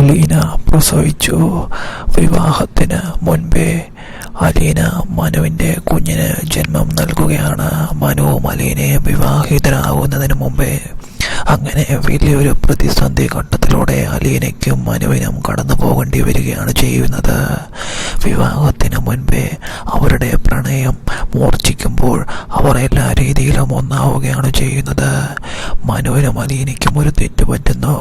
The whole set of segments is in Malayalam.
അലീന പ്രസവിച്ചു. വിവാഹത്തിന് മുൻപേ അലീന മനുവിൻ്റെ കുഞ്ഞിന് ജന്മം നൽകുകയാണ്. മനുവും അലീനയും വിവാഹിതരാകുന്നതിന് മുമ്പേ. അങ്ങനെ വലിയൊരു പ്രതിസന്ധി ഘട്ടത്തിലൂടെ അലീനയ്ക്കും മനുവിനും കടന്നു പോകേണ്ടി വരികയാണ് ചെയ്യുന്നത്. വിവാഹത്തിന് മുൻപേ അവരുടെ പ്രണയം മൂർച്ഛിക്കുമ്പോൾ അവർ എല്ലാ രീതിയിലും ഒന്നാവുകയാണ് ചെയ്യുന്നത്. മനുവിനും അലീനയ്ക്കും ഒരു തെറ്റ് പറ്റുന്നു.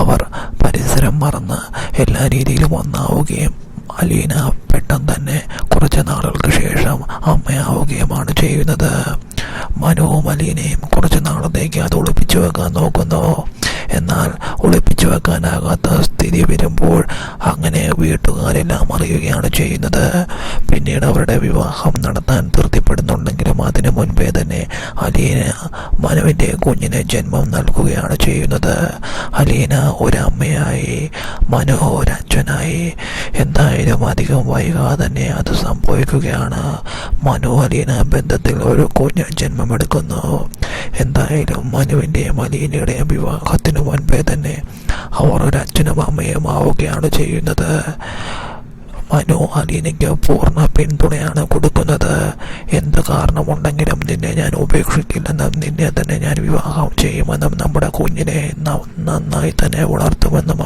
അവർ പരിസരം മറന്ന് എല്ലാ രീതിയിലും ഒന്നാവുകയും അലീന പെട്ടെന്ന് തന്നെ കുറച്ച് നാളുകൾക്ക് ശേഷം അമ്മയാവുകയുമാണ് ചെയ്യുന്നത്. മനുവും അലീനയും കുറച്ച് നാളത്തേക്ക് അത് ഒളിപ്പിച്ചു വെക്കാൻ നോക്കുന്നു. എന്നാൽ ഒളിപ്പിച്ചു വെക്കാനാകാത്ത സ്ഥിതി വരുമ്പോൾ അങ്ങനെ വീട്ടുകാരെല്ലാം അറിയുകയാണ് ചെയ്യുന്നത്. പിന്നീട് അവരുടെ വിവാഹം നടത്താൻ തൃപ്തിപ്പെടുന്നുണ്ടെങ്കിലും അതിനു മുൻപേ തന്നെ അലീന മനുവിൻ്റെ കുഞ്ഞിന് ജന്മം നൽകുകയാണ് ചെയ്യുന്നത്. അലീന ഒരമ്മയായി, മനു ഒരച്ഛനായി. എന്തായാലും അധികം വൈകാതെ തന്നെ അത് സംഭവിക്കുകയാണ്. മനു അലീന ബന്ധത്തിൽ ഒരു കുഞ്ഞ് ജന്മമെടുക്കുന്നു. എന്തായാലും മനുവിൻ്റെയും അലീനയുടെയും വിവാഹത്തിന് മുൻപേ തന്നെ അവർ ഒരു അച്ഛനും അമ്മയും ആവുകയാണ് ചെയ്യുന്നത്. മനു അലീനയ്ക്ക് പൂർണ്ണ പിന്തുണയാണ് കൊടുക്കുന്നത്. എന്ത് കാരണമുണ്ടെങ്കിലും നിന്നെ ഞാൻ ഉപേക്ഷിക്കില്ലെന്നും നിന്നെ തന്നെ ഞാൻ വിവാഹം ചെയ്യുമെന്നും നമ്മുടെ കുഞ്ഞിനെ നന്നായി തന്നെ വളർത്തുമെന്നും